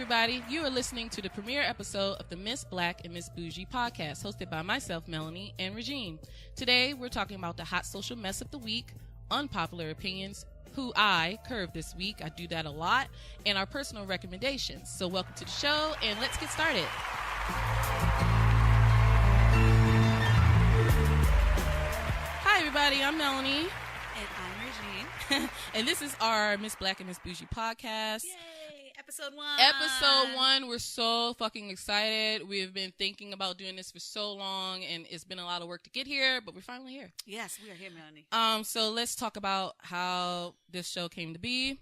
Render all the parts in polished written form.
everybody. You are listening to the premiere episode of the Miss Black and Miss Bougie podcast, hosted by myself, Melanie, and Regine. Today, we're talking about the hot social mess of the week, unpopular opinions, who I curve this week. I do that a lot, and our personal recommendations. So welcome to the show, and let's get started. Hi, everybody. I'm Melanie. And I'm Regine. And this is our Miss Black and Miss Bougie podcast. Yay! Episode 1. Episode 1. We're so fucking excited. We've been thinking about doing this for so long, and it's been a lot of work to get here, but we're finally here. Yes, we are here, Melanie. So let's talk about how this show came to be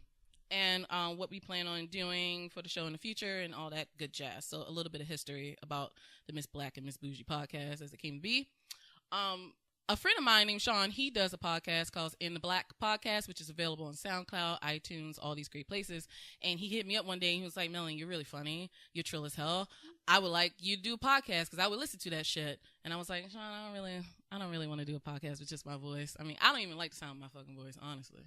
and what we plan on doing for the show in the future and all that good jazz. So a little bit of history about the Miss Black and Miss Bougie podcast as it came to be. A friend of mine named Sean, he does a podcast called In the Black Podcast, which is available on SoundCloud, iTunes, all these great places. And he hit me up one day and he was like, Melanie, you're really funny. You're trill as hell. I would like you to do a podcast because I would listen to that shit. And I was like, Sean, I don't really want to do a podcast with just my voice. I mean, I don't even like the sound of my fucking voice, honestly.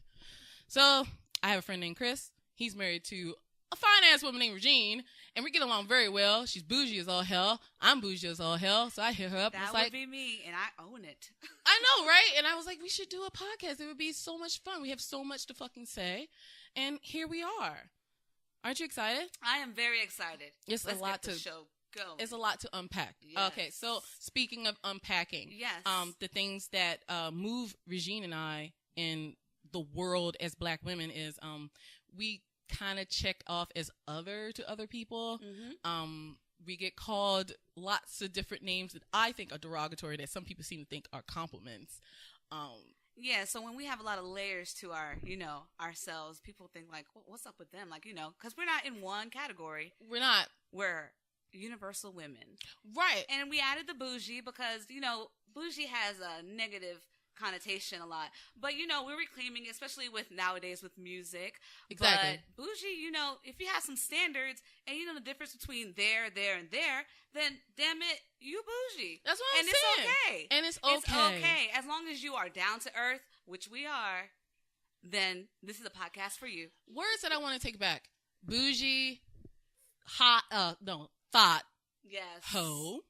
So I have a friend named Chris. He's married to a fine-ass woman named Regine, and we get along very well. She's bougie as all hell. I'm bougie as all hell, so I hit her up. That would be me, and I own it. I know, right? And I was like, we should do a podcast. It would be so much fun. We have so much to fucking say, and here we are. Aren't you excited? I am very excited. Let's get the show going. It's a lot to unpack. Yes. Okay, so speaking of unpacking, yes, the things that move Regine and I in the world as Black women is we kind of check off as other to other people. Mm-hmm. We get called lots of different names that I think are derogatory that some people seem to think are compliments. Yeah, so when we have a lot of layers to our, ourselves, people think like, what's up with them? Like, because we're not in one category. We're not. We're universal women. Right. And we added the bougie because, bougie has a negative connotation a lot, but we're reclaiming, especially with nowadays with music. Exactly. But bougie, if you have some standards and you know the difference between there, and there, then damn it, you bougie. That's what I'm saying. And it's okay. And it's okay. It's okay as long as you are down to earth, which we are. Then this is a podcast for you. Words that I want to take back: bougie, hot, thought, yes, hoe,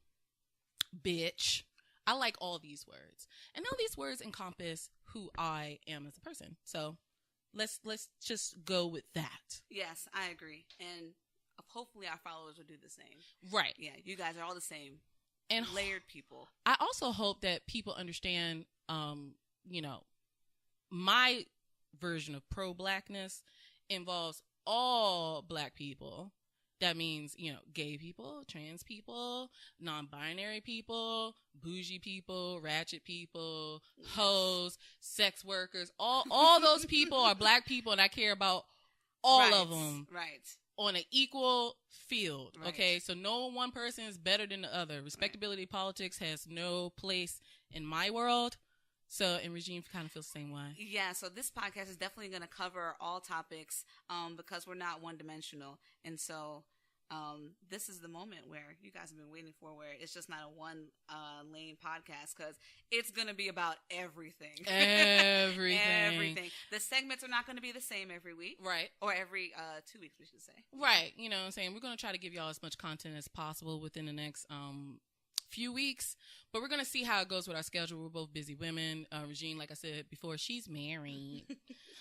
bitch. I like all these words. And all these words encompass who I am as a person. So let's just go with that. Yes, I agree. And hopefully our followers will do the same. Right. Yeah, you guys are all the same. And layered people. I also hope that people understand, my version of pro-Blackness involves all Black people. That means, gay people, trans people, non-binary people, bougie people, ratchet people, hoes, sex workers. All those people are Black people, and I care about all of them. Right. On an equal field. Right. Okay? So no one person is better than the other. Respectability politics has no place in my world. So, and Regine kind of feels the same way. Yeah, so this podcast is definitely going to cover all topics because we're not one-dimensional. And so this is the moment where you guys have been waiting for, where it's just not a one-lane podcast, because it's going to be about everything. Everything. The segments are not going to be the same every week. Right. Or every 2 weeks, we should say. Right. You know what I'm saying? We're going to try to give y'all as much content as possible within the next few weeks, but we're gonna see how it goes with our schedule. We're both busy women. Regine, like I said before, she's married,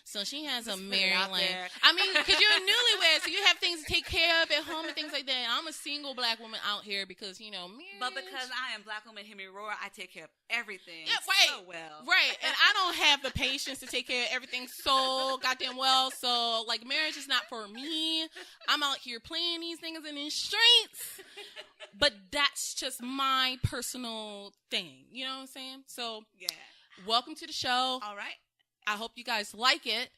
so she has a married life. I mean, because you're a newlywed, so you have things to take care of at home and things like that. And I'm a single Black woman out here because marriage. But because I am Black woman, hear me roar, I take care of everything. Yeah, right. So well. Right, and I don't have the patience to take care of everything so goddamn well. So marriage is not for me. I'm out here playing these things in the streets. But that's just my personal thing. You know what I'm saying? So, yeah. Welcome to the show. All right. I hope you guys like it.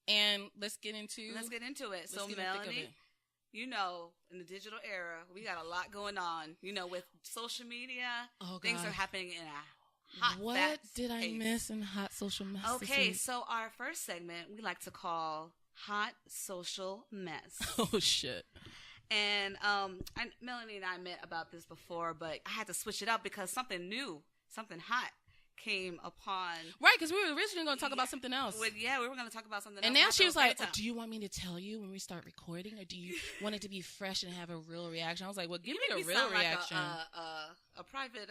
And let's get into it. So, Melanie, in the digital era, we got a lot going on. With social media, things are happening in a hot, what fast did I pace. miss in hot social mess? Okay, so our first segment we like to call Hot Social Mess. Oh, shit. And Melanie and I met about this before, but I had to switch it up because something new, something hot came upon. Right, because we were originally going to talk about something else. We were going to talk about something else. And now she was like, do you want me to tell you when we start recording, or do you want it to be fresh and have a real reaction? I was like, well, give me a real reaction. Like a private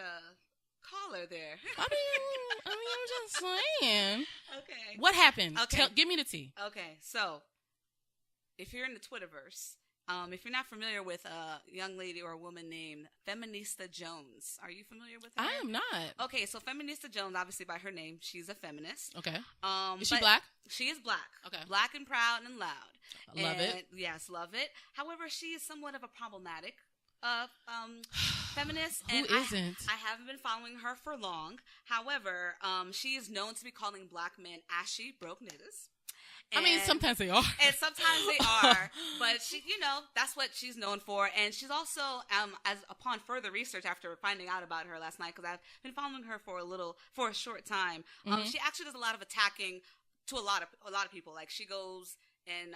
caller there. I mean, I'm just saying. Okay. What happened? Okay. Give me the tea. Okay, so if you're in the Twitterverse, if you're not familiar with a young lady or a woman named Feminista Jones, are you familiar with her? I am not. Okay, so Feminista Jones, obviously by her name, she's a feminist. Okay. Is she black? She is black. Okay. Black and proud and loud. Love it. Yes, love it. However, she is somewhat of a problematic feminist. Who isn't? I haven't been following her for long. However, she is known to be calling black men ashy, broke niggas. I mean, sometimes they are. And sometimes they are. But she, that's what she's known for. And she's also, as upon further research after finding out about her last night, because I've been following her for a short time. She actually does a lot of attacking to a lot of people. Like she goes and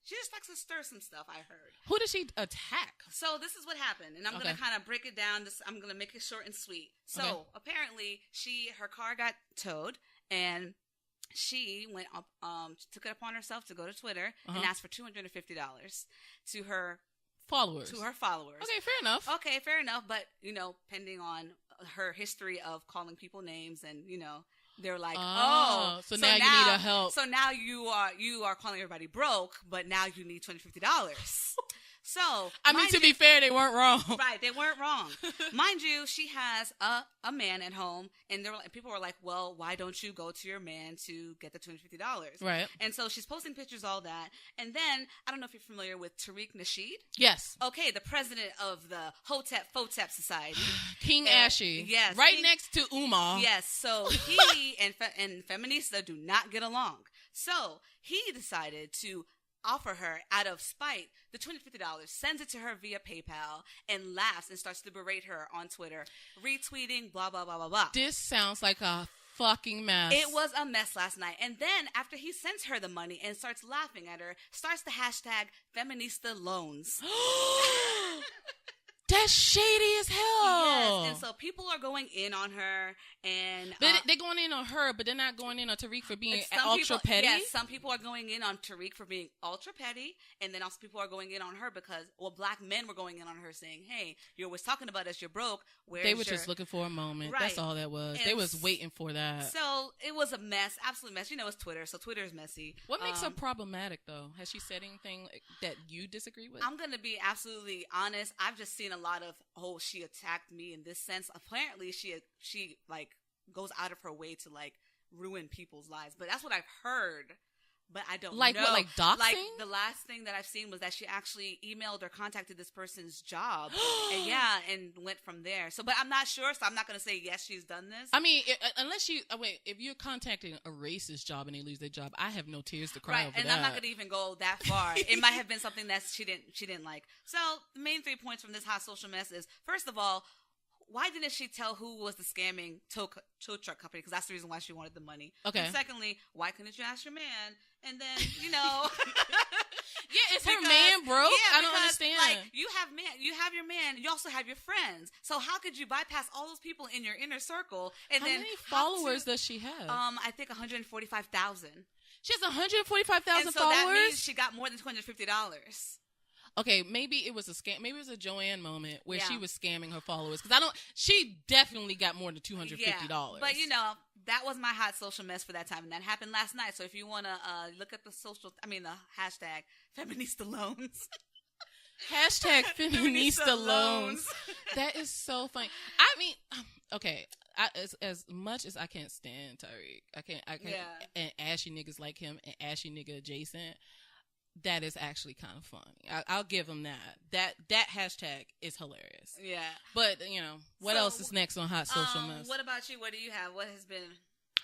she just likes to stir some stuff, I heard. Who does she attack? So this is what happened, and I'm going to kind of break it down. I'm going to make it short and sweet. So apparently, her car got towed, and she went up, took it upon herself to go to Twitter and ask for $250 to her followers. Okay, fair enough. Okay, fair enough. But pending on her history of calling people names, and they're like, so now you need a help. So now you are calling everybody broke, but now you need $250. So, I mean, to be fair, they weren't wrong. Right, they weren't wrong. Mind you, she has a man at home, and people were like, well, why don't you go to your man to get the $250? Right. And so she's posting pictures, all that. And then, I don't know if you're familiar with Tariq Nasheed. Yes. Okay, the president of the Hotep Society. King Ashy. Yes. Right next to Umar. Yes, so he and Feminista do not get along. So he decided to offer her, out of spite, the $250, sends it to her via PayPal, and laughs and starts to berate her on Twitter, retweeting, blah, blah, blah, blah, blah. This sounds like a fucking mess. It was a mess last night. And then, after he sends her the money and starts laughing at her, starts the hashtag Feminista Loans. That's shady as hell. Yes, and so people are going in on her, and they're going in on her, but they're not going in on Tariq for being ultra petty. Yes, some people are going in on Tariq for being ultra petty, and then also people are going in on her because, black men were going in on her saying, "Hey, you're always talking about us. You're broke." They were just looking for a moment. Right. That's all that was. And they was waiting for that. So it was a mess, absolute mess. It's Twitter, so Twitter is messy. What makes her problematic, though? Has she said anything that you disagree with? I'm gonna be absolutely honest. I've just seen a lot of, she attacked me in this sense. Apparently, she like goes out of her way to like ruin people's lives. But that's what I've heard. But I don't know. What, like doxing? Like the last thing that I've seen was that she actually emailed or contacted this person's job, and went from there. So, but I'm not sure. So I'm not going to say yes, she's done this. I mean, if you're contacting a racist job and they lose their job, I have no tears to cry over and that. I'm not going to even go that far. It might have been something that she didn't like. So the main 3 points from this hot social mess is, first of all, why didn't she tell who was the scamming tow truck company? Because that's the reason why she wanted the money. Okay. And secondly, why couldn't you ask your man? And then, yeah, it's her man broke. Yeah, I don't understand. Like, you have your man, you also have your friends. So how could you bypass all those people in your inner circle? And how many followers does she have? I think 145,000. She has 145,000 followers? So that means she got more than $250. Okay, maybe it was a scam. Maybe it was a Joanne moment where she was scamming her followers. Because she definitely got more than $250. Yeah, but that was my hot social mess for that time. And that happened last night. So if you want to look at the hashtag Feminista Loans. Hashtag Feminista Loans. That is so funny. I mean, okay. As much as I can't stand Tariq, I can't and ashy niggas like him and ashy nigga adjacent. That is actually kind of funny. I'll give him that. That hashtag is hilarious. Yeah. But, what else is next on Hot Social Mess? What about you? What do you have? What has been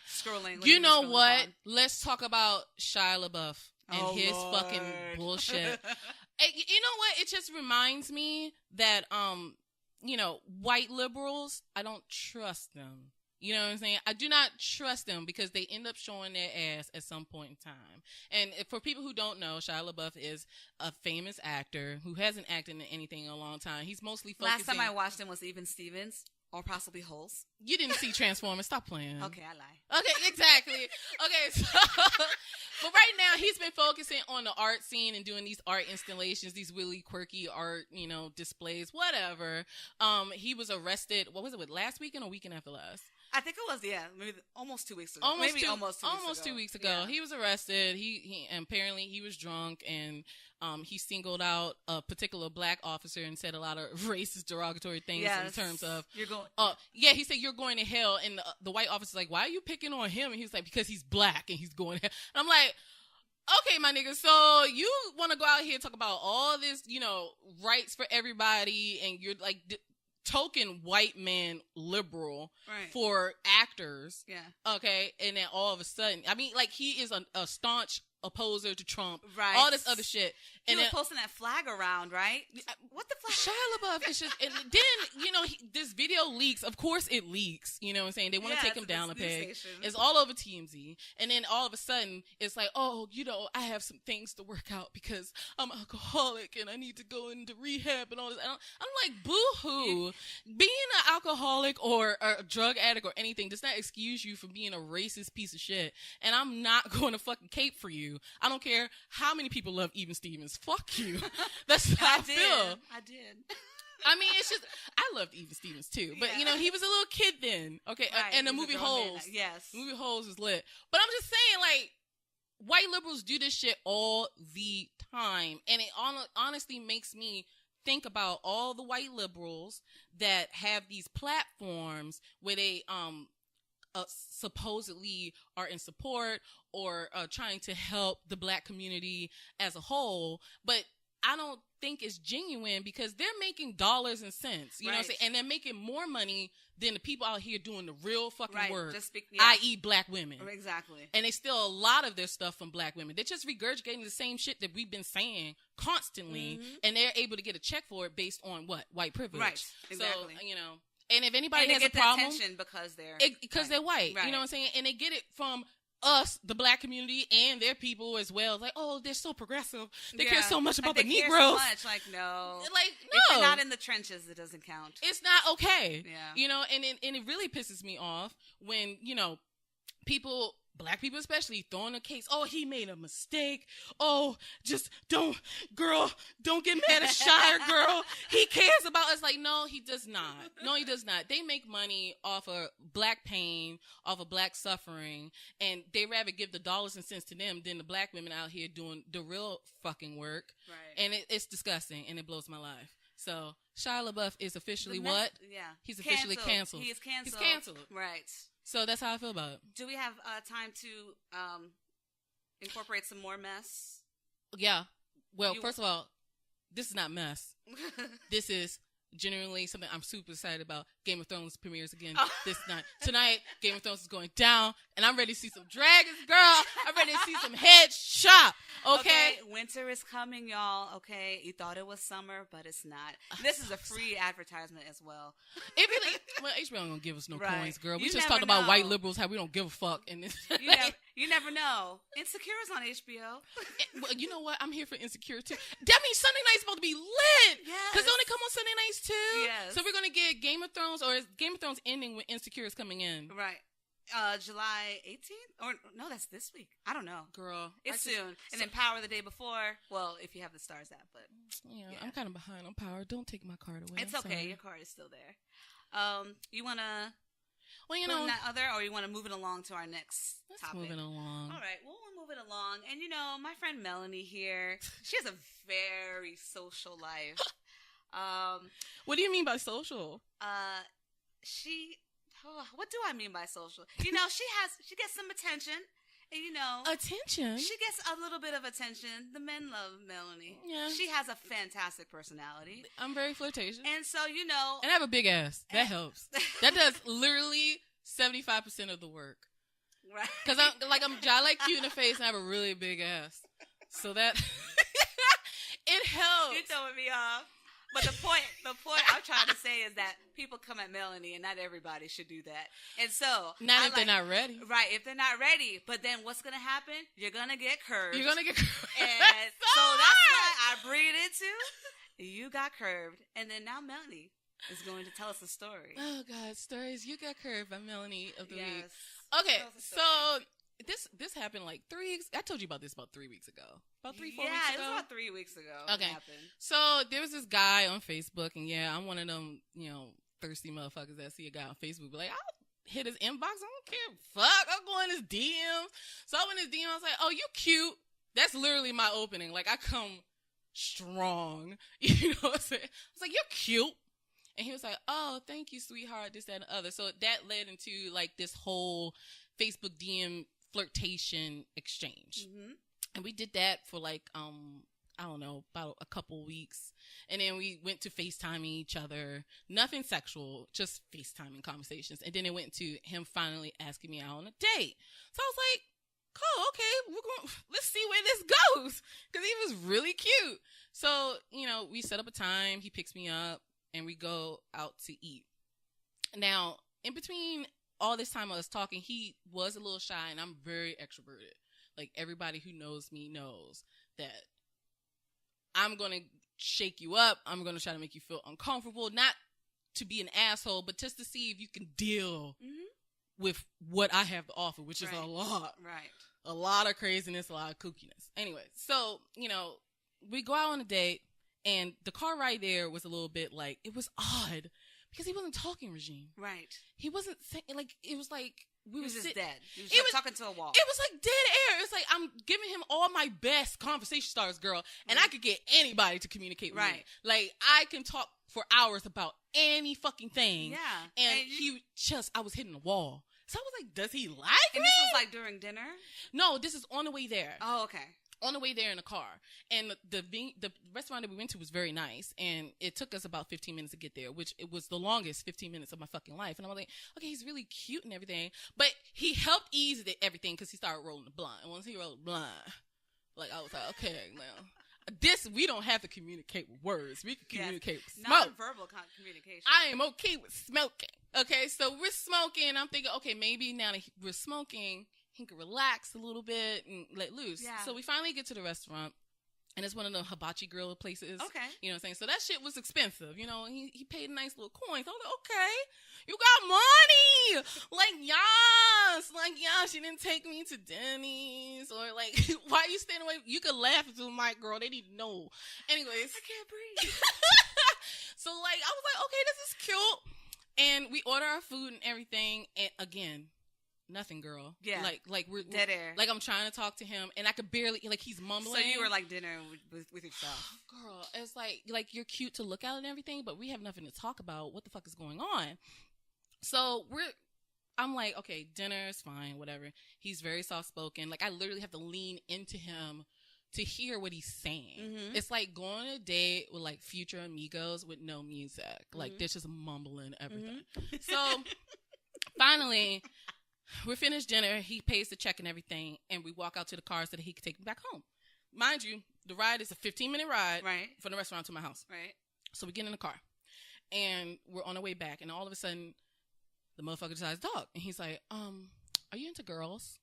scrolling? You know what? Let's talk about Shia LaBeouf and his fucking bullshit. You know what? It just reminds me that, white liberals, I don't trust them. You know what I'm saying? I do not trust them because they end up showing their ass at some point in time. And for people who don't know, Shia LaBeouf is a famous actor who hasn't acted in anything in a long time. He's mostly focusing... Last time I watched him was Even Stevens. Or possibly holes. You didn't see Transformers. Stop playing. Okay, I lie. Okay, exactly. Okay, so but right now he's been focusing on the art scene and doing these art installations, these really quirky art, displays, whatever. He was arrested. What was it? Last weekend or weekend after last? I think it was maybe almost 2 weeks ago. Almost two 2 weeks ago. Yeah. He was arrested. He apparently he was drunk and he singled out a particular black officer and said a lot of racist, derogatory things in terms of you're going. He said you're going to hell, and the white officer's like, why are you picking on him? And he's like, because he's black and he's going to hell. And I'm like, okay, my nigga, so you want to go out here and talk about all this, rights for everybody, and you're like token white man liberal for actors. Yeah. Okay. And then all of a sudden, I mean, like, he is a staunch opposer to Trump. Right. All this other shit. He was posting that flag around, right? What the flag? Shia LaBeouf is just, and then, this video leaks. Of course it leaks. You know what I'm saying? They want to take him down a peg. It's all over TMZ. And then all of a sudden, it's like, oh, I have some things to work out because I'm alcoholic and I need to go into rehab and all this. I'm like, boo-hoo. Being an alcoholic or a drug addict or anything does not excuse you from being a racist piece of shit. And I'm not going to fucking cape for you. I don't care how many people love Even Stevens. Fuck you. That's how I feel. I did. I mean, it's just, I loved Even Stevens too. But, he was a little kid then. Okay. Right. And the movie Holes. Yes. The movie Holes is lit. But I'm just saying, like, white liberals do this shit all the time. And it honestly makes me think about all the white liberals that have these platforms where they, supposedly are in support or trying to help the black community as a whole, but I don't think it's genuine because they're making dollars and cents, you know what I'm saying? And they're making more money than the people out here doing the real fucking work, i.e. black women. Exactly. And they steal a lot of their stuff from black women. They're just regurgitating the same shit that we've been saying constantly, and they're able to get a check for it based on what? White privilege. Right, exactly. So, and if anybody has a problem, because they're they're white, you know what I'm saying, and they get it from us, the black community, and their people as well. Like, oh, they're so progressive. They care so much about the Negroes. So much. Like, no. If you're not in the trenches, it doesn't count. It's not okay. Yeah. And it really pisses me off when people. Black people especially throwing a case. Oh, he made a mistake. Oh, just don't get mad at Shire, girl. He cares about us. Like, no, he does not. No, he does not. They make money off of black pain, off of black suffering, and they rather give the dollars and cents to them than the black women out here doing the real fucking work. Right. And it's disgusting, and it blows my life. So Shia LaBeouf is officially what? Yeah. He's officially canceled. He is canceled. He's canceled. Right. So that's how I feel about it. Do we have time to incorporate some more mess? Yeah. Well, first of all, this is not mess. This is genuinely something I'm super excited about. Game of Thrones premieres again this night. Tonight, Game of Thrones is going down, and I'm ready to see some dragons, girl. I'm ready to see some heads chop. Okay? Winter is coming, y'all. Okay, you thought it was summer, but it's not. This is a free advertisement as well. It really, well, HBO ain't gonna give us no coins, girl. We just talked about white liberals, how we don't give a fuck. And you never know. Insecure is on HBO. Well, you know what? I'm here for Insecure too. That means Sunday night's supposed to be lit. Yes. Because they only come on Sunday nights too. Yes. So we're gonna get Game of Thrones, or is Game of Thrones ending when Insecure is coming in? Right. July 18th? Or no, that's this week. I don't know. Girl. It's soon. And then Power the day before. Well, if you have the Stars app, but yeah. I'm kind of behind on Power. Don't take my card away. It's okay. Your card is still there. You want to put in that other, or you want to move it along to our next topic? Move it along. All right. Well, we'll move it along. And my friend Melanie here, she has a very social life. What do you mean by social? What do I mean by social? She gets some attention, and attention. She gets a little bit of attention. The men love Melanie. Yeah, she has a fantastic personality. I'm very flirtatious, and so and I have a big ass. That helps. That does literally 75% of the work. Right? Because I like cute in the face, and I have a really big ass, so that it helps. You're throwing me off. But the point I'm trying to say is that people come at Melanie, and not everybody should do that. And so, if they're not ready, right? If they're not ready, but then what's gonna happen? You're gonna get curved. And so that's why I bring it into. You got curved, and then now Melanie, is going to tell us a story. Oh God, stories. You got curved by Melanie of the week. Yes. Okay, so this happened like 3 weeks. I told you about this about 3 weeks ago. About 3-4 weeks ago. Yeah, it was about 3 weeks ago. Okay. It happened. So there was this guy on Facebook, and yeah, I'm one of them, thirsty motherfuckers that see a guy on Facebook, but like, I'll hit his inbox. I don't care. Fuck, I'll go in his DMs. So I went in his DM. I was like, oh, you cute. That's literally my opening. Like, I come strong. You know what I'm saying? I was like, you're cute. And he was like, oh, thank you, sweetheart, this, that, and the other. So that led into, like, this whole Facebook DM flirtation exchange. Mm-hmm. And we did that for, like, I don't know, about a couple weeks. And then we went to FaceTiming each other. Nothing sexual, just FaceTiming conversations. And then it went to him finally asking me out on a date. So I was like, cool, okay, let's see where this goes. Because he was really cute. So, we set up a time. He picks me up. And we go out to eat. Now, in between all this time I was talking, he was a little shy, and I'm very extroverted. Like, everybody who knows me knows that I'm going to shake you up. I'm going to try to make you feel uncomfortable. Not to be an asshole, but just to see if you can deal with what I have to offer, which is a lot. Right. A lot of craziness, a lot of kookiness. Anyway, so, we go out on a date. And the car ride there was a little bit like, it was odd because he wasn't talking, Regine. Right. He wasn't saying, like, it was like, we were just dead. He was just talking to a wall. It was like dead air. It's like, I'm giving him all my best conversation starters, girl. And I could get anybody to communicate with me. Like, I can talk for hours about any fucking thing. Yeah. And I was hitting the wall. So I was like, does he like me? And this was like during dinner? No, this is on the way there. Oh, okay. On the way there in the car. And the restaurant that we went to was very nice. And it took us about 15 minutes to get there, which it was the longest 15 minutes of my fucking life. And I was like, okay, he's really cute and everything. But he helped ease everything because he started rolling the blunt. And once he rolled the blunt, like, I was like, okay, now, we don't have to communicate with words. We can communicate with smoke. Non-verbal communication. I am okay with smoking. Okay, so we're smoking. I'm thinking, okay, maybe now that we're smoking, he can relax a little bit and let loose. Yeah. So we finally get to the restaurant, and it's one of the hibachi grill places. Okay. You know what I'm saying? So that shit was expensive, and he paid a nice little coin. So I was like, okay, you got money. Like, yes, she didn't take me to Denny's, or like, why are you staying away? You could laugh into the mic, girl. They need to know. Anyways. I can't breathe. So like, I was like, okay, this is cute. And we order our food and everything. And again, nothing, girl. Yeah. Like we're dead air. Like, I'm trying to talk to him, and I could barely, like, he's mumbling. So you were like dinner with yourself. Girl, it's like you're cute to look at and everything, but we have nothing to talk about. What the fuck is going on? So I'm like, okay, dinner is fine, whatever. He's very soft spoken. Like, I literally have to lean into him to hear what he's saying. Mm-hmm. It's like going on a date with like future amigos with no music. Like, there's just mumbling everything. Mm-hmm. So finally, we're finished dinner. He pays the check and everything, and we walk out to the car so that he can take me back home. Mind you, the ride is a 15-minute ride from the restaurant to my house. Right. So we get in the car, and we're on our way back, and all of a sudden, the motherfucker decides to talk, and he's like, are you into girls?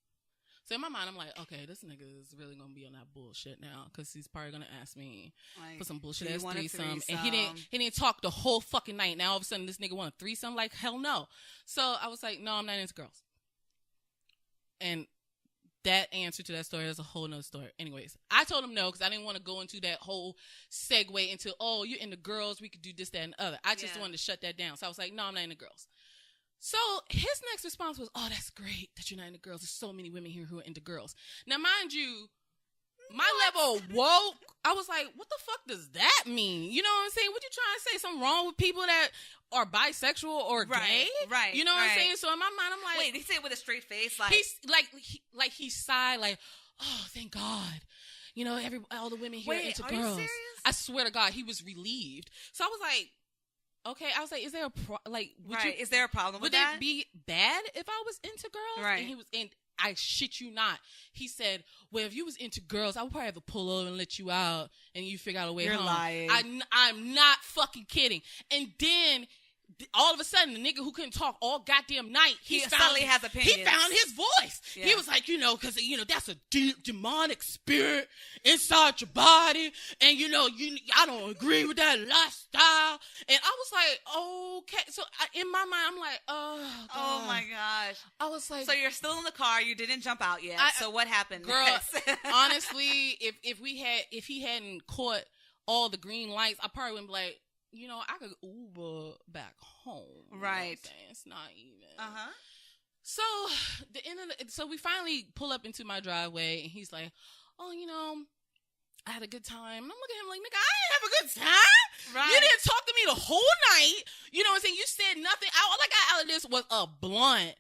So in my mind, I'm like, okay, this nigga is really going to be on that bullshit now, because he's probably going to ask me for some bullshit ass threesome. And he didn't talk the whole fucking night. Now all of a sudden, this nigga want a threesome? Like, hell no. So I was like, no, I'm not into girls. And that answer to that story is a whole nother story. Anyways, I told him no, because I didn't want to go into that whole segue into, oh, you're into girls, we could do this, that, and the other. I just wanted to shut that down. So I was like, no, I'm not into girls. So his next response was, oh, that's great that you're not into girls. There's so many women here who are into girls. Now, mind you, my level woke. I was like, what the fuck does that mean? You know what I'm saying? What you trying to say? Something wrong with people that are bisexual or gay? Right. You know what I'm saying? So in my mind, I'm like, wait, he said it with a straight face, like he sighed, like, oh, thank God. All the women here are into girls. You serious? I swear to God, he was relieved. So I was like, okay, I was like, is there a is there a problem with that? Would it be bad if I was into girls? Right. And I shit you not. He said, well, if you was into girls, I would probably have to pull over and let you out, and you figure out a way home. You're lying. I'm not fucking kidding. And then all of a sudden, the nigga who couldn't talk all goddamn night, he suddenly has opinions. He found his voice. Yeah. He was like, because, that's a deep demonic spirit inside your body. And, I don't agree with that lifestyle. And I was like, okay. So in my mind, I'm like, oh, God. Oh, my gosh. I was like. So you're still in the car. You didn't jump out yet. So what happened? Girl, honestly, if he hadn't caught all the green lights, I probably wouldn't be like, I could Uber back home. Right. It's not even. Uh-huh. So so we finally pull up into my driveway, and he's like, oh, I had a good time. And I'm looking at him like, nigga, I didn't have a good time. Right. You didn't talk to me the whole night. You know what I'm saying? You said nothing. All I got out of this was a blunt.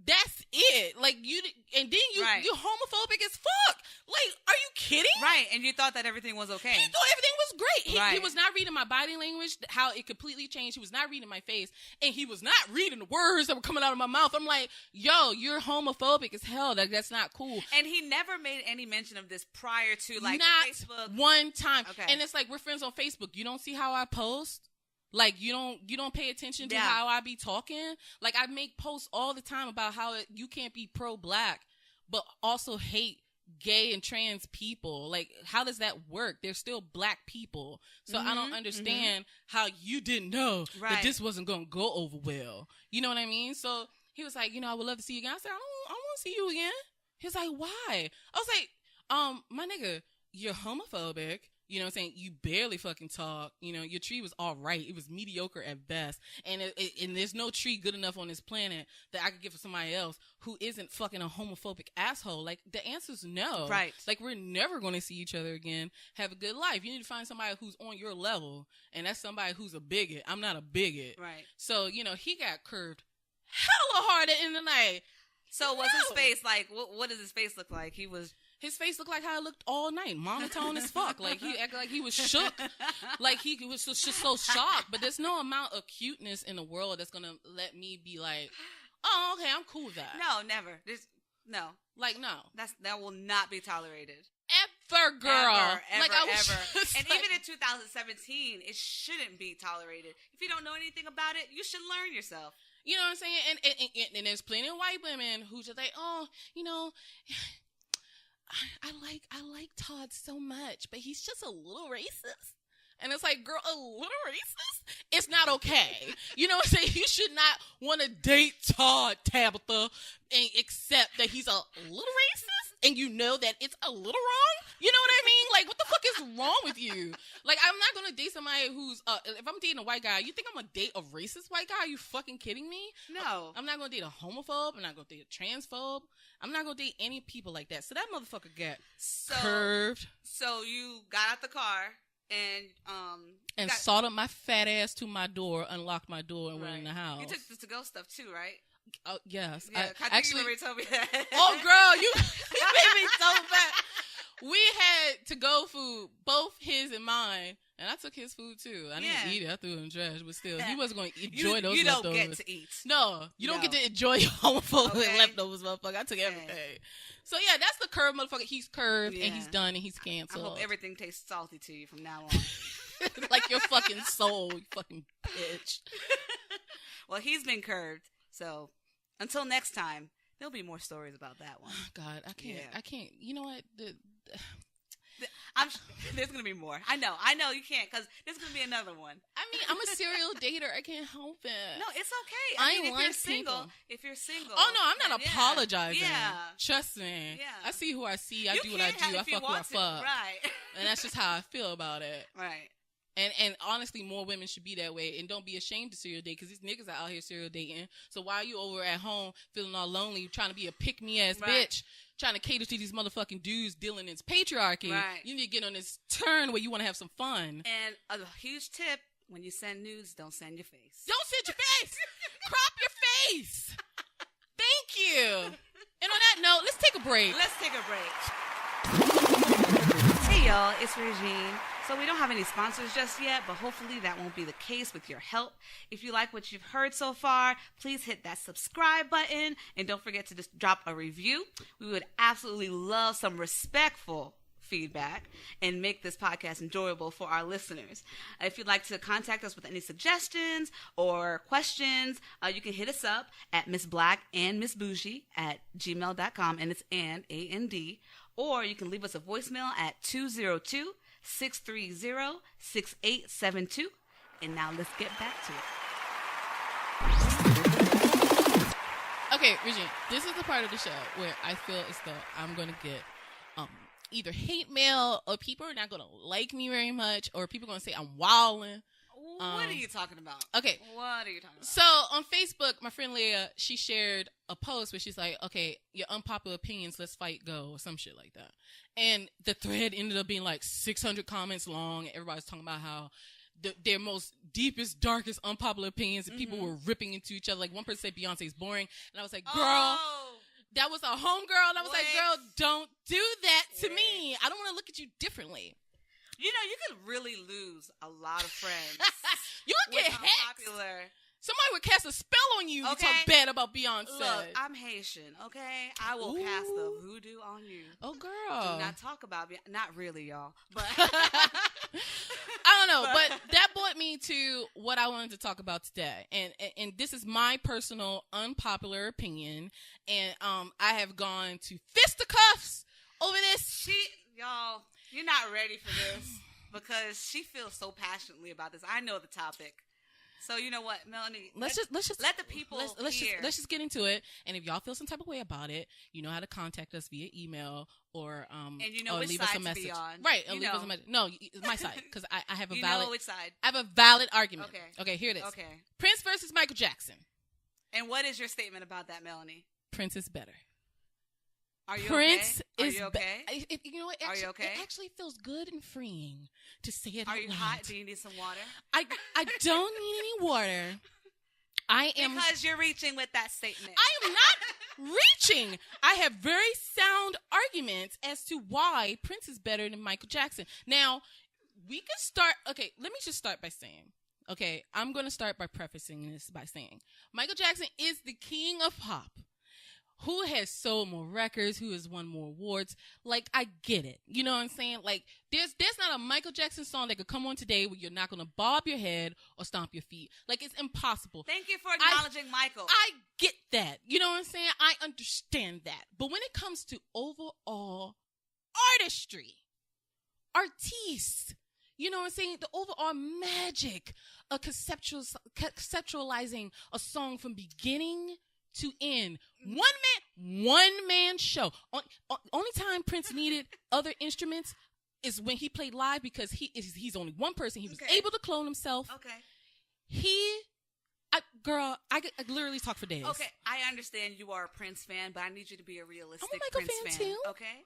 That's it. Like, and then you're homophobic as fuck. Like, are you kidding? Right, and you thought that everything was okay. He thought everything was great. Right. He was not reading my body language, how it completely changed. He was not reading my face, and he was not reading the words that were coming out of my mouth. I'm like, yo, you're homophobic as hell. Like, that's not cool. And he never made any mention of this prior to, like, not Facebook. One time. Okay. And it's like, we're friends on Facebook. You don't see how I post? Like, you don't pay attention to how I be talking? Like, I make posts all the time about how you can't be pro-black, but also hate gay and trans people. Like, how does that work? They're still black people. So I don't understand how you didn't know that this wasn't going to go over well. You know what I mean? So he was like, I would love to see you again. I said, I don't want to see you again. He was like, why? I was like, my nigga, you're homophobic. You know what I'm saying? You barely fucking talk. Your tree was all right. It was mediocre at best. And and there's no tree good enough on this planet that I could give for somebody else who isn't fucking a homophobic asshole. Like, the answer's no. Right. Like, we're never going to see each other again. Have a good life. You need to find somebody who's on your level. And that's somebody who's a bigot. I'm not a bigot. Right. So, he got curved hella hard at the end of the night. So was his face like, what does his face look like? His face looked like how it looked all night, monotone as fuck. Like, he acted like he was shook. Like, he was just so shocked. But there's no amount of cuteness in the world that's going to let me be like, oh, okay, I'm cool with that. No, never. No. Like, no. That will not be tolerated. Ever, girl. Ever, like, ever. And even in 2017, it shouldn't be tolerated. If you don't know anything about it, you should learn yourself. You know what I'm saying? And there's plenty of white women who just like, oh, I like Todd so much, but he's just a little racist. And it's like, girl, a little racist? It's not okay. You know what I'm saying? You should not want to date Todd, Tabitha, and accept that he's a little racist, and that it's a little wrong. You know what I mean? Like, what the fuck is wrong with you? Like, I'm not going to date somebody who's, if I'm dating a white guy, you think I'm going to date a racist white guy? Are you fucking kidding me? No. I'm not going to date a homophobe. I'm not going to date a transphobe. I'm not going to date any people like that. So that motherfucker got curved. So you got out the car and salted my fat ass to my door, unlocked my door, and went in the house. You took the to-go stuff too, right? Oh, yes. Yeah, I think you already told me that. Oh, girl, you made me so bad. We had to-go food, both his and mine, and I took his food too. I didn't eat it. I threw it in the trash, but still, he wasn't going to enjoy those leftovers. You don't get to eat. No, you don't get to enjoy your homophobic leftovers, motherfucker. I took everything. So, yeah, that's the curved motherfucker. He's curved, and he's done, and he's canceled. I hope everything tastes salty to you from now on. Like your fucking soul, you fucking bitch. Well, he's been curved, so until next time, there'll be more stories about that one. Oh, God, I can't. I can't. You know what? There's going to be more. I know you can't, because there's going to be another one. I mean, I'm a serial dater. I can't help it. No, it's okay. I mean, if you're single. Oh, no, I'm not apologizing. Yeah. Trust me. Yeah. I see who I see. I do what I do. I fuck who I fuck. Right. And that's just how I feel about it. Right. And honestly, more women should be that way. And don't be ashamed to serial date, because these niggas are out here serial dating. So why are you over at home feeling all lonely, trying to be a pick-me-ass bitch, trying to cater to these motherfucking dudes dealing in patriarchy? Right. You need to get on this turn where you want to have some fun. And a huge tip, when you send nudes, don't send your face. Don't send your face! Crop your face! Thank you! And on that note, let's take a break. Hey, y'all, it's Regine. So we don't have any sponsors just yet, but hopefully that won't be the case with your help. If you like what you've heard so far, please hit that subscribe button, and don't forget to just drop a review. We would absolutely love some respectful feedback and make this podcast enjoyable for our listeners. If you'd like to contact us with any suggestions or questions, you can hit us up at msblknmsbougie at gmail.com, and it's and, or you can leave us a voicemail at 202-630-6872. And now let's get back to it. Okay, Regine, this is the part of the show where I feel as though I'm going to get either hate mail, or people are not going to like me very much, or people are going to say I'm wilding. What are you talking about? Okay. What are you talking about? So on Facebook, my friend Leah, she shared a post where she's like, okay, your unpopular opinions, let's fight, go, or some shit like that. And the thread ended up being like 600 comments long. Everybody's talking about how their most deepest, darkest, unpopular opinions, and people were ripping into each other. Like, one person said Beyonce's boring, and I was like, girl, that was a homegirl, and I was like, girl, don't do that to me. I don't want to look at you differently. You know, you could really lose a lot of friends. You could get unpopular. Somebody would cast a spell on you if you talk bad about Beyonce. Look, I'm Haitian, okay? I will cast the voodoo on you. Oh, girl. Do not talk about Beyonce. Not really, y'all. But I don't know, but that brought me to what I wanted to talk about today. And this is my personal unpopular opinion. And I have gone to fisticuffs over this. Y'all, you're not ready for this because she feels so passionately about this. I know the topic. So you know what, Melanie? Let's just let the people hear. Let's just get into it. And if y'all feel some type of way about it, you know how to contact us via email or and you know or which leave side us a message. To be on. Right? Or leave us a message. No, my side, because I have a valid. You know which side? I have a valid argument. Okay. Here it is. Okay. Prince versus Michael Jackson. And what is your statement about that, Melanie? Prince is better. Are you Prince okay? is Are you okay? You know what? Are you okay? It actually feels good and freeing to say it. Are out you loud. hot? Do you need some water? I don't need any water. I am because you're reaching with that statement. I am not reaching. I have very sound arguments as to why Prince is better than Michael Jackson. Now, we can start. Okay, let me just start by saying. Okay, I'm going to start by prefacing this by saying Michael Jackson is the king of pop. Who has sold more records? Who has won more awards? Like, I get it. You know what I'm saying? Like, there's not a Michael Jackson song that could come on today where you're not going to bob your head or stomp your feet. Like, it's impossible. Thank you for acknowledging Michael. I get that. You know what I'm saying? I understand that. But when it comes to overall artistry, artistes, you know what I'm saying? The overall magic of conceptualizing a song from beginning to end. One man show. Only time Prince needed other instruments is when he played live because he's only one person. He was able to clone himself. Okay. I literally talk for days. Okay, I understand you are a Prince fan, but I need you to be a realistic I'm a Michael Prince fan fan. too. Okay?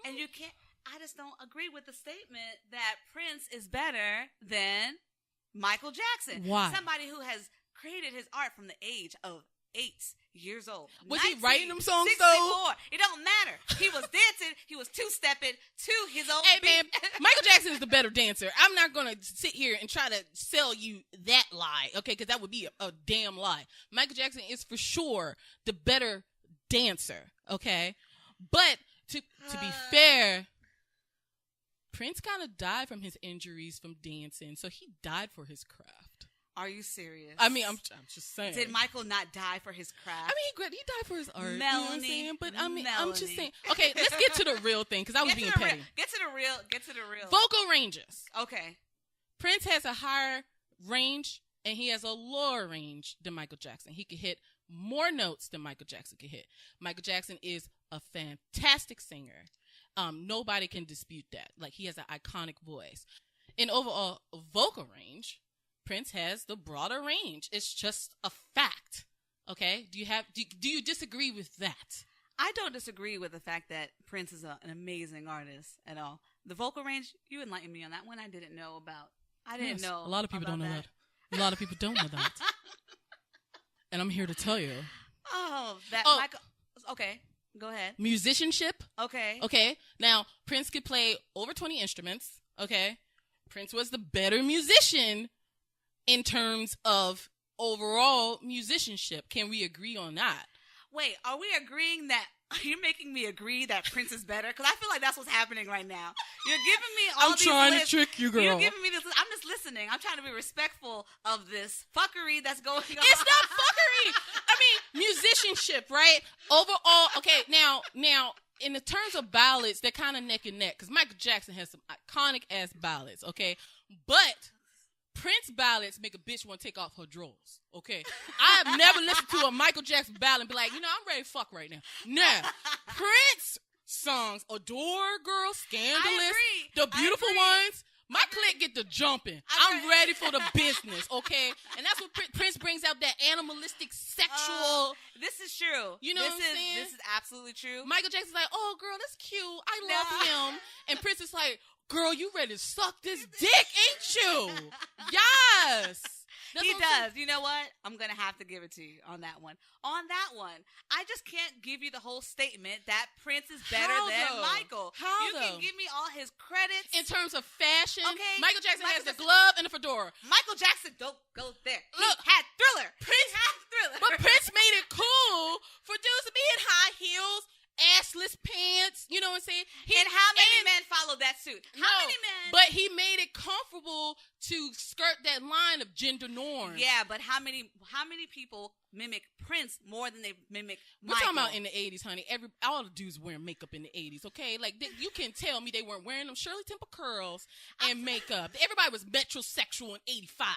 And you can't, I just don't agree with the statement that Prince is better than Michael Jackson. Why? Somebody who has created his art from the age of 8 years old. Was he writing them songs though? 64. It don't matter. He was dancing. He was two-stepping to his own beat. Man, Michael Jackson is the better dancer. I'm not going to sit here and try to sell you that lie, okay? Because that would be a damn lie. Michael Jackson is for sure the better dancer, okay? But to be fair, Prince kind of died from his injuries from dancing, so he died for his craft. Are you serious? I mean, I'm just saying. Did Michael not die for his craft? I mean, he died for his art. Melanie, you know what I'm saying? But I mean, I'm just Melanie. saying. Okay, let's get to the real thing because I was being petty. Get to the real. Vocal ranges. Okay. Prince has a higher range and he has a lower range than Michael Jackson. He could hit more notes than Michael Jackson could hit. Michael Jackson is a fantastic singer. Nobody can dispute that. Like, he has an iconic voice. In overall vocal range, Prince has the broader range. It's just a fact. Okay? Do you disagree with that? I don't disagree with the fact that Prince is an amazing artist at all. The vocal range, you enlightened me on that one. I didn't know about. I didn't know. A lot of people don't know that. A lot of people don't know that. And I'm here to tell you. Michael. Okay, go ahead. Musicianship. Okay. Okay. Now, Prince could play over 20 instruments. Okay. Prince was the better musician in terms of overall musicianship. Can we agree on that? Wait, are we agreeing that You're making me agree that Prince is better because I feel like that's what's happening right now. You're giving me all these trying lists. to trick you, girl. You're giving me this. I'm just listening. I'm trying to be respectful of this fuckery that's going on. It's not fuckery. I mean, musicianship, right? Overall, okay, now, in the terms of ballads, they're kind of neck and neck because Michael Jackson has some iconic-ass ballads, okay? But Prince ballads make a bitch want to take off her drawers, okay? I have never listened to a Michael Jackson ballad and be like, I'm ready to fuck right now. Nah. Prince songs, Adore, Girl, Scandalous, the beautiful ones, my clique get to jumping. I'm ready for the business, okay? And that's what Prince brings out, that animalistic, sexual. This is true. You know what I'm saying? This is absolutely true. Michael Jackson's like, oh, girl, that's cute. I love him. And Prince is like, girl, you ready to suck this dick, ain't you? Yes. He does. You know what? I'm going to have to give it to you on that one. On that one, I just can't give you the whole statement that Prince is better than Michael. You can give me all his credits. In terms of fashion, okay. Michael Jackson has the glove and the fedora. Michael Jackson, don't go there. Look, he had Thriller. Prince had Thriller. But Prince made it cool for dudes to be in high heels, assless pants, you know what I'm saying? And how many men followed that suit? How many men? But he made it comfortable to skirt that line of gender norms. Yeah, but how many people mimic Prince more than they mimic Michael? We're talking about in the 80s, honey. All the dudes wearing makeup in the 80s, okay? Like, you can tell me they weren't wearing them Shirley Temple curls and makeup. Everybody was metrosexual in 85.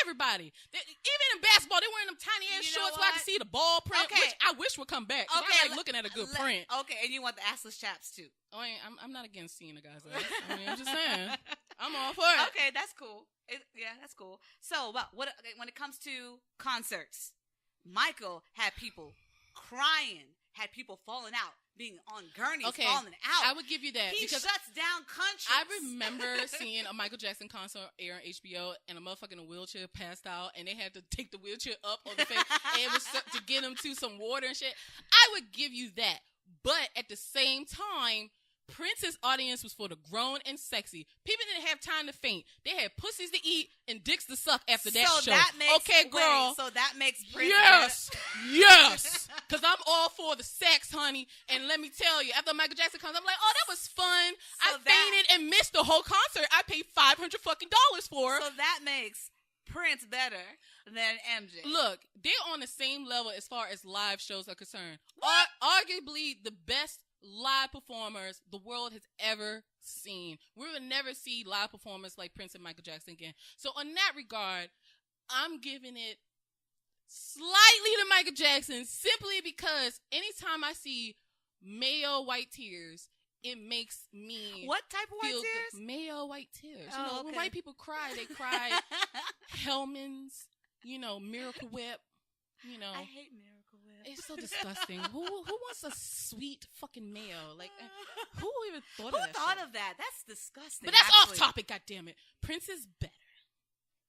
Everybody. Even in basketball, they're wearing them tiny ass shorts so I can see the ball print, which I wish would come back. Okay, I like looking at a good print. Okay, and you want the assless chaps too. Oh, I'm not against seeing a guy's ass. I mean, I'm just saying. I'm all for it. Okay, that's cool. That's cool. So, what when it comes to concerts, Michael had people crying, had people falling out, being on gurneys, falling out. I would give you that. He because shuts down countries. I remember seeing a Michael Jackson concert air on HBO, and a motherfucker in a wheelchair passed out, and they had to take the wheelchair up on the face, and it was to get him to some water and shit. I would give you that. But at the same time, Prince's audience was for the grown and sexy. People didn't have time to faint. They had pussies to eat and dicks to suck after that show. So that makes Prince Yes. Because I'm all for the sex, honey. And let me tell you, after Michael Jackson comes, I'm like, oh, that was fun. I fainted and missed the whole concert. I paid $500 fucking for. So that makes Prince better than MJ. Look, they're on the same level as far as live shows are concerned. Arguably the best live performers the world has ever seen. We will never see live performers like Prince and Michael Jackson again. So in that regard, I'm giving it slightly to Michael Jackson simply because anytime I see male white tears, it makes me what type of white tears? Good. Male white tears. When white people cry, they cry Hellman's, Miracle Whip. I hate Miracle Whip. It's so disgusting. Who wants a sweet fucking male? Like, who even thought of that? Who thought of that? That's disgusting. But that's off topic. goddammit. Prince is better.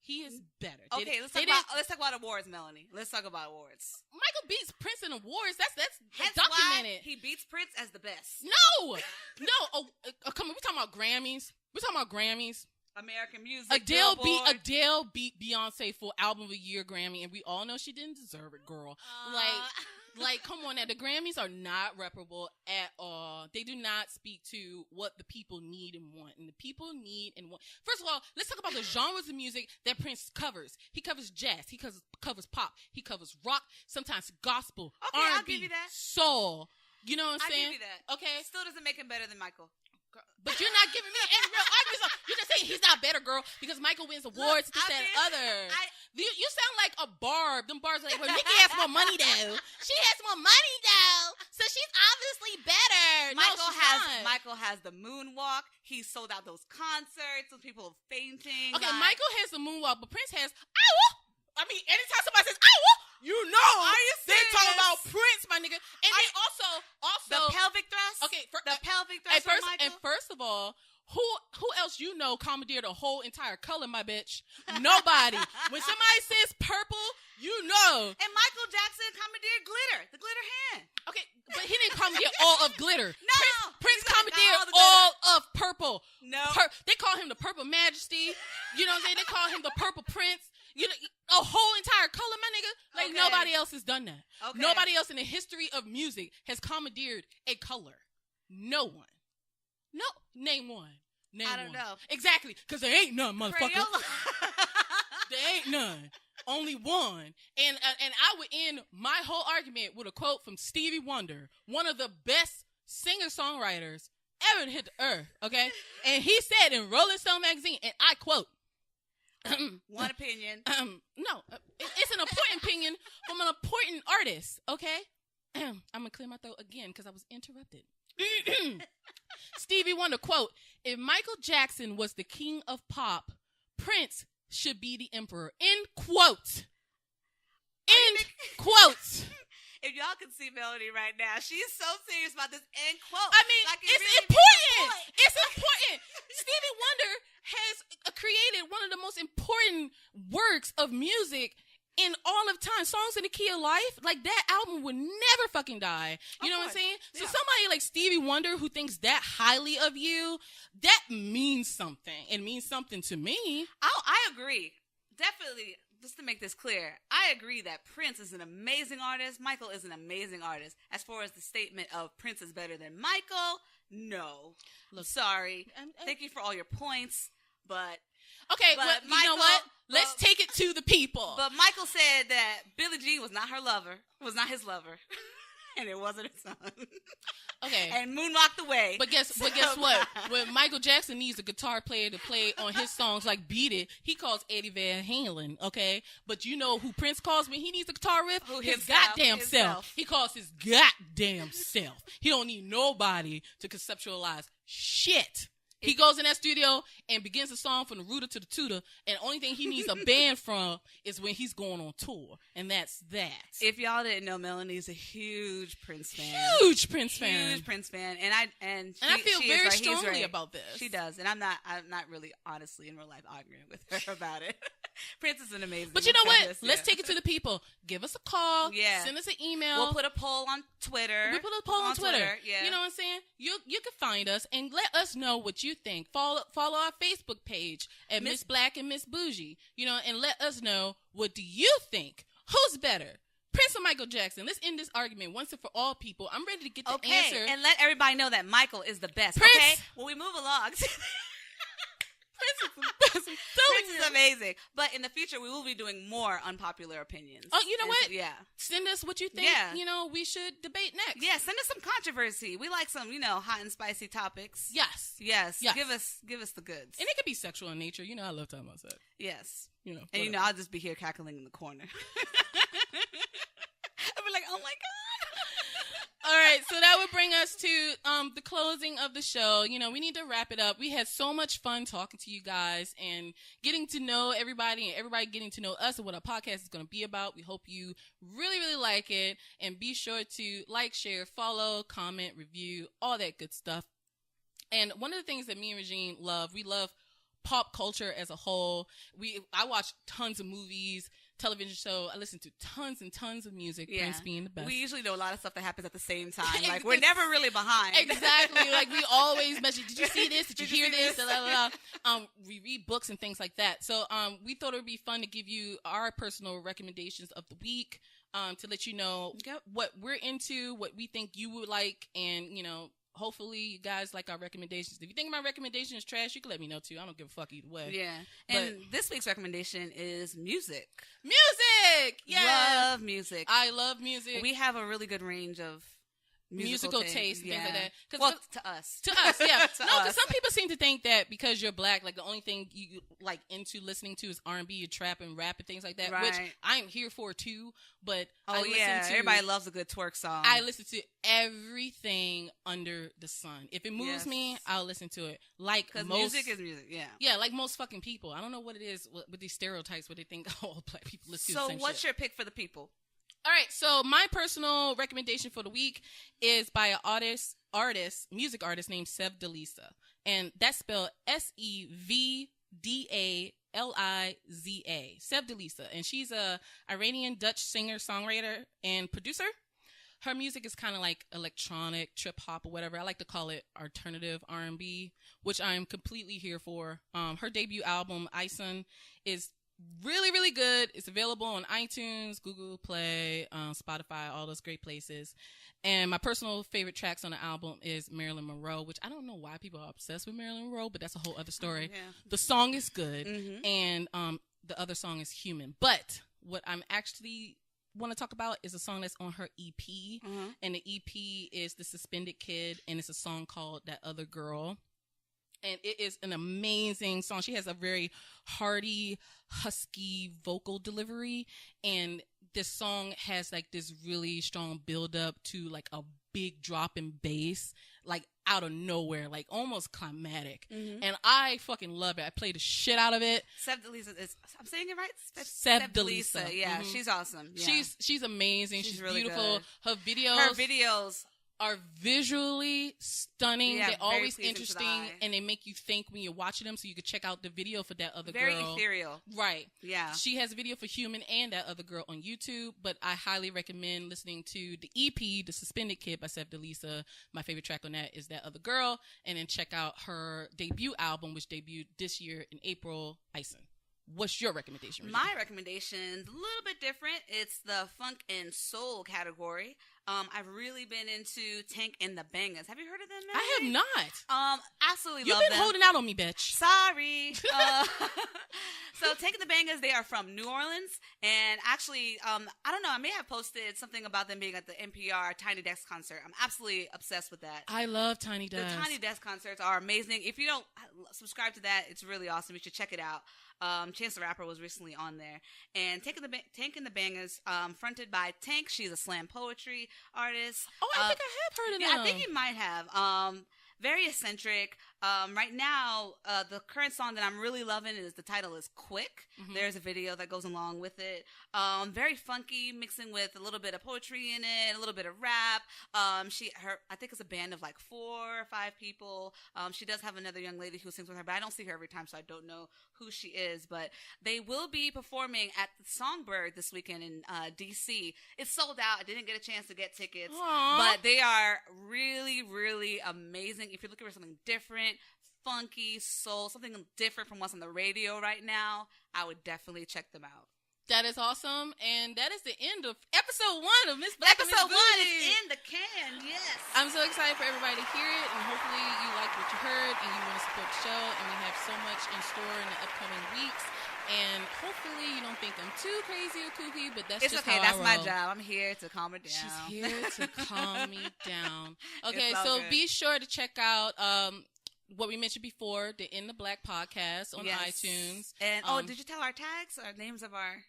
He is better. Okay, let's talk about awards, Melanie. Let's talk about awards. Michael beats Prince in awards. That's Hence documented. Why he beats Prince as the best. No. Oh, come on. We're talking about Grammys. American music. Adele beat Beyonce for Album of the Year Grammy, and we all know she didn't deserve it, girl. Like, come on now. The Grammys are not reparable at all. They do not speak to what the people need and want. And the people need and want. First of all, let's talk about the genres of music that Prince covers. He covers jazz. He covers pop. He covers rock. Sometimes gospel. Okay, R&B, I'll give you that. Soul. You know what I'm saying? I'll give you that. Okay. Still doesn't make him better than Michael. But you're not giving me any real arguments. You're just saying he's not better, girl, because Michael wins awards, this, that, and other. You sound like a barb. Them barbs are like, well, Nicki has more money, though. She has more money, though. So she's obviously better. Michael has the moonwalk. He sold out those concerts. Those people are fainting. Okay, Michael has the moonwalk, but Prince has, anytime somebody says, they're talking about Prince, my nigga. And then also the pelvic thrust. Okay, the pelvic thrust. And first of all, who else commandeered a whole entire color, my bitch? Nobody. When somebody says purple, And Michael Jackson commandeered glitter, the glitter hand. Okay, but he didn't commandeer all of glitter. No, Prince commandeered all of purple. No, they call him the Purple Majesty. You know what I'm saying? They call him the Purple Prince. A whole entire color, my nigga. Okay. nobody else has done that. Okay. Nobody else in the history of music has commandeered a color. No one. No, name one. I don't know. Exactly, because there ain't none, motherfucker. Crayola. There ain't none. Only one. And I would end my whole argument with a quote from Stevie Wonder, one of the best singer-songwriters ever to hit the earth, okay? And he said in Rolling Stone magazine, and I quote, one opinion. No, it's an important opinion from an important artist, okay? I'm going to clear my throat again because I was interrupted. Stevie Wonder, quote, if Michael Jackson was the king of pop, Prince should be the emperor. End quote. End quote. If y'all can see Melody right now, she's so serious about this end quote. I mean, like it's really important. It's important. Stevie Wonder has created one of the most important works of music in all of time. Songs in the Key of Life, like that album would never fucking die. You know what I'm saying? Yeah. So somebody like Stevie Wonder who thinks that highly of you, that means something. It means something to me. I agree. Definitely. Just to make this clear, I agree that Prince is an amazing artist. Michael is an amazing artist. As far as the statement of Prince is better than Michael, no. Look, sorry. Thank you for all your points, but... Okay, but Michael, you know what? Let's take it to the people. But Michael said that Billie Jean was not her lover, was not his lover, and it wasn't her son. Okay. And moonwalked away. But guess what? When Michael Jackson needs a guitar player to play on his songs like Beat It, he calls Eddie Van Halen, okay? But you know who Prince calls when he needs a guitar riff? His goddamn self. He calls his goddamn self. He don't need nobody to conceptualize shit. He goes in that studio and begins a song from the rooter to the tutor, and the only thing he needs a band from is when he's going on tour, and that's that. If y'all didn't know, Melanie's a huge Prince fan. Huge Prince fan. Huge Prince fan, and I feel very strongly about this. She does, and I'm not really honestly in real life arguing with her about it. Prince is an amazing. But you know what? Let's take it to the people. Give us a call. Yeah. Send us an email. We'll put a poll on Twitter. On Twitter. Yeah. You know what I'm saying? You can find us and let us know what you think. Follow our Facebook page at Miss Black and Miss Bougie. You know, and let us know, what do you think? Who's better? Prince or Michael Jackson? Let's end this argument once and for all, people. I'm ready to get the answer. And let everybody know that Michael is the best. Prince. Okay? When we move along. Prince is amazing. But in the future, we will be doing more unpopular opinions. Oh, you know what? Yeah. Send us what you think, you know, we should debate next. Yeah, send us some controversy. We like some, you know, hot and spicy topics. Yes. Give us the goods. And it could be sexual in nature. You know, I love talking about sex. Yes. You know. And, you know, I'll just be here cackling in the corner. I'll be like, oh, my God. All right, so that would bring us to the closing of the show. You know, we need to wrap it up. We had so much fun talking to you guys and getting to know everybody and everybody getting to know us and what our podcast is going to be about. We hope you really, really like it. And be sure to like, share, follow, comment, review, all that good stuff. And one of the things that me and Regine love, we love pop culture as a whole. I watch tons of movies, television show. I listen to tons and tons of music. Yeah. Prince being the best. We usually know a lot of stuff that happens at the same time. Like, we're never really behind. Exactly. Like, we always measure, did you see this? Did you hear this? We read books and things like that. So we thought it would be fun to give you our personal recommendations of the week, to let you know what we're into, what we think you would like, and, you know, hopefully you guys like our recommendations. If you think my recommendation is trash, you can let me know too. I don't give a fuck either way. Yeah. And this week's recommendation is music. Music! Yeah. Love music. I love music. We have a really good range of musical taste and things like that. Well, to us. To us, yeah. Because some people seem to think that because you're black, like the only thing you like into listening to is R&B, or trap and rap and things like that, which I'm here for too. But everybody loves a good twerk song. I listen to everything under the sun. If it moves me, I'll listen to it. Like most music is music, yeah, like most fucking people. I don't know what it is with these stereotypes where they think all black people listen to the same shit. So what's your pick for the people? All right, so my personal recommendation for the week is by an music artist named Sevdaliza. And that's spelled Sevdaliza. Sevdaliza. And she's a Iranian Dutch singer, songwriter, and producer. Her music is kind of like electronic, trip hop, or whatever. I like to call it alternative R&B, which I'm completely here for. Her debut album, Ison, is Really, really good. It's available on iTunes, Google Play, Spotify, all those great places. And my personal favorite tracks on the album is Marilyn Monroe, which I don't know why people are obsessed with Marilyn Monroe, but that's a whole other story. Oh, yeah. The song is good, and the other song is Human. But what I'm actually want to talk about is a song that's on her EP, and the EP is The Suspended Kid, and it's a song called That Other Girl. And it is an amazing song. She has a very hearty, husky vocal delivery. And this song has like this really strong build up to like a big drop in bass, like out of nowhere, like almost climatic. And I fucking love it. I play the shit out of it. Sebdelisa I'm saying it right? Sebdelisa. Yeah, she's awesome. Yeah. She's amazing. She's really beautiful. good. Her videos are visually stunning. Yeah, they're always pleasing interesting, and they make you think when you're watching them, so you can check out the video for That Other Girl. Very ethereal. Right. Yeah. She has a video for Human and That Other Girl on YouTube, but I highly recommend listening to the EP, The Suspended Kid by Sebdelisa. My favorite track on that is That Other Girl, and then check out her debut album, which debuted this year in April, Ison. What's your recommendation, Regina? My recommendation's a little bit different. It's the funk and soul category. I've really been into Tank and the Bangers. Have you heard of them, Mary? I have not. Absolutely You've love been them. holding out on me, bitch. Sorry. So Tank and the Bangers, they are from New Orleans. And actually, I don't know, I may have posted something about them being at the NPR Tiny Desk concert. I'm absolutely obsessed with that. I love Tiny Desk. The Tiny Desk concerts are amazing. If you don't subscribe to that, it's really awesome. You should check it out. Chance the Rapper was recently on there. And Tank and the Bangers, fronted by Tank. She's a slam poetry artist. Oh, I think I have heard of them. Yeah, I think you might have. Very eccentric. Right now, the current song that I'm really loving is the title is Quick. There's a video that goes along with it. Very funky, mixing with a little bit of poetry in it, a little bit of rap. I think it's a band of like 4 or 5 people. She does have another young lady who sings with her, but I don't see her every time, so I don't know who she is. But they will be performing at the Songbird this weekend in DC. It's sold out. I didn't get a chance to get tickets, but they are really, really amazing. If you're looking for something different, funky, soul, something different from what's on the radio right now, I would definitely check them out. That is awesome, and that is the end of episode 1 of Miss Black and Miss Episode 1 Bougie. is in the can, yes. I'm so excited for everybody to hear it, and hopefully you like what you heard, and you want to support the show, and we have so much in store in the upcoming weeks, and hopefully you don't think I'm too crazy or kooky, but that's it's just okay, how that's I roll. my job. I'm here to calm her down. She's here to calm me down. Okay, It's so all good. be sure to check out what we mentioned before, the In the Black podcast on iTunes. And did you tell our tags, our names of our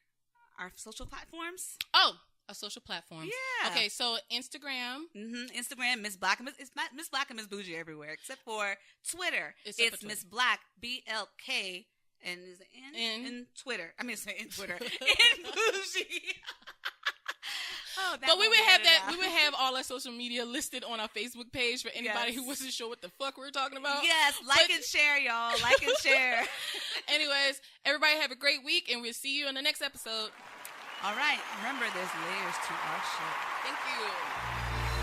social platforms? Oh, a social platform. Yeah. Okay, so Instagram. Instagram, Miss Black and Miss Miss Black and Miss Bougie everywhere, except for Twitter. It's Miss Black BLK, and is it in Twitter? I mean, in Twitter in Bougie. But we would have that. We would have all our social media listed on our Facebook page for anybody who wasn't sure what the fuck we were talking about. Yes, and share, y'all. Like and share. Anyways, everybody have a great week, and we'll see you in the next episode. All right. Remember, there's layers to our shit. Thank you.